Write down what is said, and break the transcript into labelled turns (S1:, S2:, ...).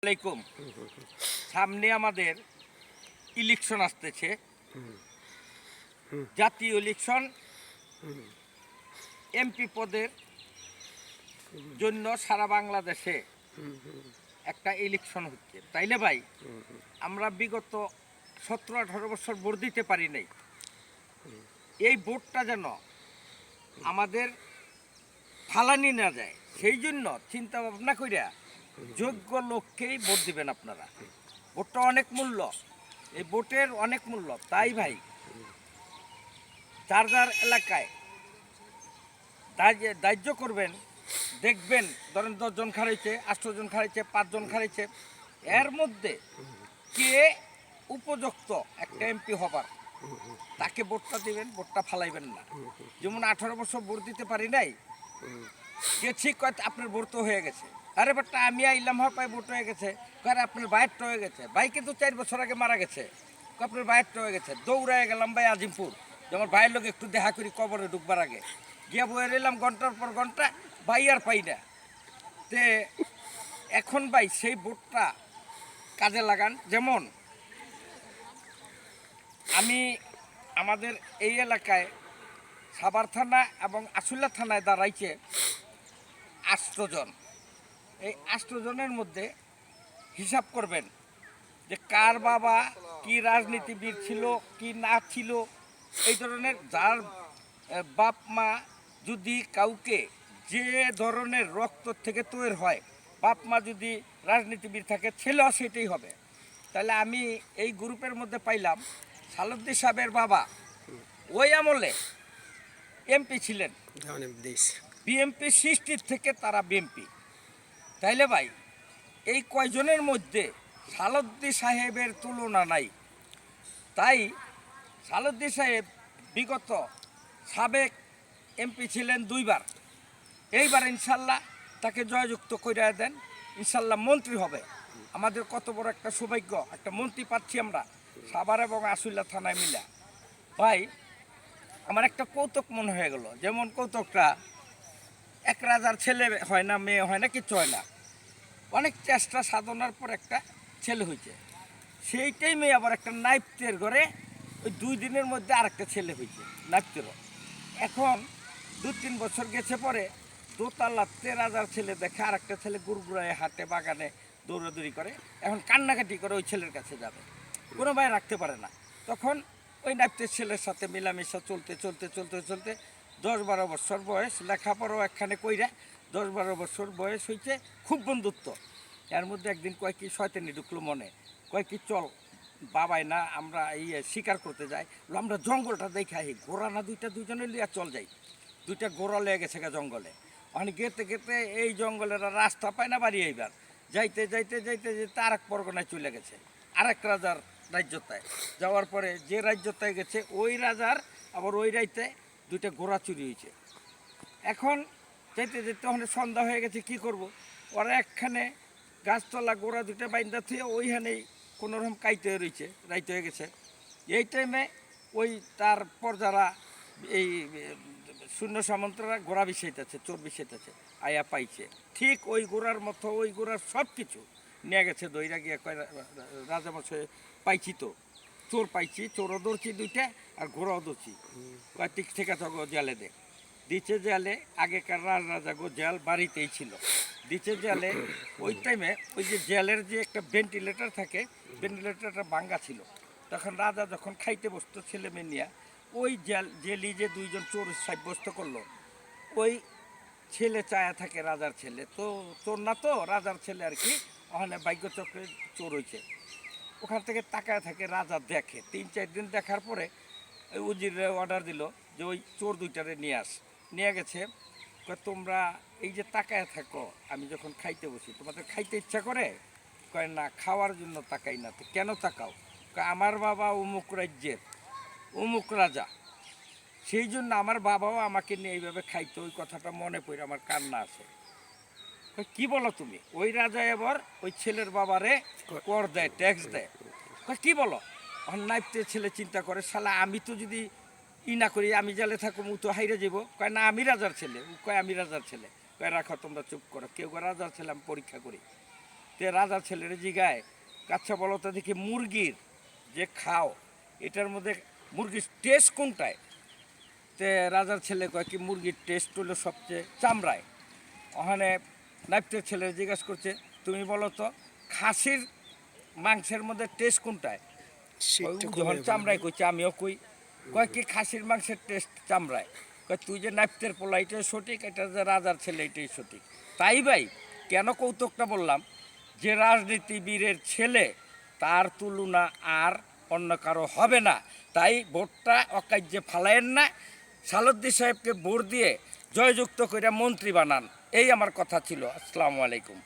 S1: আলাইকুম। সামনে আমাদের ইলেকশন আসতেছে, জাতীয় ইলেকশন। এমপি পদের জন্য সারা বাংলাদেশে একটা ইলেকশন হচ্ছে, তাইলে ভাই আমরা বিগত 17-18 বছর ভোট দিতে পারি নাই। এই ভোটটা যেন আমাদের ফালানি না যায়, সেই জন্য চিন্তা ভাবনা কইরা যোগ্য লোককেই ভোট দিবেন আপনারা। ভোটটা অনেক মূল্য, এই ভোটের অনেক মূল্য। তাই ভাই যার যার এলাকায় দাহ্য করবেন, দেখবেন ধরেন 10 জন খাড়াইছে, 8 জন খাড়াইছে, 5 জন খাড়াইছে, এর মধ্যে কে উপযুক্ত একটা এমপি হবার তাকে ভোটটা দিবেন, ভোটটা ফালাইবেন না। যেমন 18 বছর ভোট দিতে পারি নাই, গেছি কয় আপনার ভোট তো হয়ে গেছে। আরে বাট্টা আমি আইলাম পাই ভোট হয়ে গেছে, কয় আপনার বাইরটা হয়ে গেছে। ভাই কিন্তু 4 বছর আগে মারা গেছে, আপনার বাইরটা হয়ে গেছে। দৌড়ায় গেলাম ভাই আজিমপুর, যেমন ভাইয়ের লোক একটু দেখা করি কবরে ঢুকবার আগে, গিয়ে বয়ে রইলাম ঘন্টার পর ঘন্টা, ভাই আর পাই না। তে এখন ভাই সেই ভোটটা কাজে লাগান। যেমন আমি আমাদের এই এলাকায় সাভার থানা এবং আশুলিয়া থানায় দাঁড়াইছে 8 জন। এই 8 জনের মধ্যে হিসাব করবেন যে কার বাবা কি রাজনীতিবিদ ছিল কি না ছিল। এই ধরনের যার বাপ মা যদি কাউকে যে ধরনের রক্ত থেকে তৈরি হয়, বাপ মা যদি রাজনীতিবিদ থাকে, ছেলেও সেটাই হবে। তাহলে আমি এই গ্রুপের মধ্যে পাইলাম সালুদ্দিন সাহেবের বাবা ওই আমলে এমপি ছিলেন, বিএমপি সৃষ্টির থেকে তারা বিএমপি। তাইলে ভাই এই কয়জনের মধ্যে সালুদ্দিন সাহেবের তুলনা নাই। তাই সালুদ্দিন সাহেব বিগত সাবেক এমপি ছিলেন 2 বার। এইবার ইনশাল্লাহ তাকে জয়যুক্ত করে দেন, ইনশাল্লাহ মন্ত্রী হবে। আমাদের কত বড় একটা সৌভাগ্য, একটা মন্ত্রী পাচ্ছি আমরা সাভার এবং আশুলিয়া থানায় মিলা। ভাই আমার একটা কৌতুক মনে হয়ে গেল, যেমন কৌতুকটা এক রাজার ছেলে হয় না, মেয়ে হয় না, কিচ্ছু হয় না, অনেক চেষ্টা সাধনার পর একটা ছেলে হয়েছে। সেইটাই মেয়ে আবার একটা নাইপ্তের ঘরে ওই 2 দিনের মধ্যে আরেকটা ছেলে হয়েছে নাইপ্তেরও। এখন 2-3 বছর গেছে পরে দোতলাতে রাজার ছেলে দেখে আরেকটা ছেলে গুড়গুড়ায় হাটে বাগানে দৌড়াদৌড়ি করে, এখন কান্নাকাটি করে ওই ছেলের কাছে যাবে, কোনো ভাই রাখতে পারে না। তখন ওই নাইপ্তের ছেলের সাথে মেলামেশা চলতে চলতে চলতে চলতে 10-12 বছর বয়স, লেখাপড়াও একখানে কইরা 10-12 বছর বয়স হয়েছে, খুব বন্ধুত্ব। এর মধ্যে একদিন কয় কি শয়তানি ঢুকলো মনে, কয় কি চল বাবাই না আমরা এই শিকার করতে যাই, আমরা জঙ্গলটা দেখাই, ঘোড়া না 2জনে লিয়া চল যাই। 2টা ঘোড়া লেগে গেছে জঙ্গলে, ওখানে গেতে গেতে এই জঙ্গলের রাস্তা পায় না বাড়ি। এইবার যাইতে যাইতে যাইতে যেতে আরেক পরগনায় চলে গেছে, আরেক রাজার রাজ্যতায় যাওয়ার পরে যে রাজ্যতায় গেছে ওই রাজার আবার ওই রাইতে 2টা ঘোড়া চুরি হয়েছে। এখন যেতে যেতে ওখানে সন্ধ্যা হয়ে গেছে, কি করব, ওরা একখানে গাছতলা গোড়া 2টা বাইন্দা থুয়ে ওইখানেই কোনোরকম কাইতে রয়েছে, রাইতে হয়ে গেছে। এই টাইমে ওই তারপর যারা এই শূন্য সামন্তরা গোড়া বিষাইতেছে, চোর বিষাইতেছে, আয়া পাইছে ঠিক ওই গোড়ার মতো, ওই গোড়ার সব কিছু নিয়ে গেছে। দইরা গিয়ে কয় রাজামশাই পাইছি তো, চোর পাইছি, চোরও ধরছি 2টা আর ঘোড়াও ধরছি, কয় ঠিক আছে গো জেলে দে। দিচ্ছে জেলে, আগেকার রাজা গো জেল বাড়িতেই ছিল, দিচ্ছে জেলে। ওই টাইমে ওই যে জেলের যে একটা ভেন্টিলেটর থাকে, ভেন্টিলেটরটা ভাঙ্গা ছিল। তখন রাজা যখন খাইতে বসতো ছেলে মেয়ে নিয়ে, ওই জেলি যে 2 জন চোর সাব্যস্ত করলো, ওই ছেলে চায়া থাকে রাজার ছেলে, তো চোর না তো রাজার ছেলে আর কি, ওখানে ভাগ্যচক্রে চোর হয়েছে। ওখান থেকে তাকায় থাকে, রাজা দেখে, 3-4 দিন দেখার পরে ওই উজিরে অর্ডার দিল যে ওই চোর 2টারে নিয়ে আস। নিয়ে গেছে, তোমরা এই যে তাকায় থাকো, আমি যখন খাইতে বসি তোমাদের খাইতে ইচ্ছা করে? কয় না, খাওয়ার জন্য তাকাই না। তো কেন তাকাও? আমার বাবা অমুক রাজ্যের অমুক রাজা, সেই জন্য আমার বাবাও আমাকে নিয়ে এইভাবে খাইতো। ওই কথাটা মনে পড়ে আমার কান্না আসে। কি বলো তুমি? ওই রাজা এবার ওই ছেলের বাবারে কর দেয়, ট্যাক্স দেয়। কি বলো? নাইপতে ছেলে চিন্তা করে, শালা আমি তো যদি না করি, আমি জেলে থাকবো, ও তো হাইরে যাব। কয় না, আমি রাজার ছেলে। ও কয় আমি রাজার ছেলে। কয় রাখো তোমরা, চুপ করো, কেউ রাজার ছেলে, আমি পরীক্ষা করি। তে রাজার ছেলের জিগায় কাচ্চা বলো তো দেখি মুরগির যে খাও এটার মধ্যে মুরগির টেস্ট কোনটায়? তে রাজার ছেলে কয় কি মুরগির টেস্ট হলো সবচেয়ে চামড়ায়। ওখানে নাইপটের ছেলে জিজ্ঞাসা করছে তুমি বলো তো খাসির মাংসের মধ্যে টেস্ট কোনটায়? যখন চামড়ায় কইছে আমিও কই, কয় কি খাসির মাংসের টেস্ট চামড়ায়। কয় তুই যে নাইপটের পোলা এটাই সঠিক, এটা যে রাজার ছেলে এটাই সঠিক। তাই ভাই কেন কৌতুকটা বললাম, যে রাজনীতিবীরের ছেলে তার তুলনা আর অন্য কারো হবে না। তাই ভোটটা অকার্যে ফালায়েন না, সালুদ্দি সাহেবকে ভোট দিয়ে জয়যুক্ত করে মন্ত্রী বানান। এই আমার কথা ছিল। আসসালামু আলাইকুম।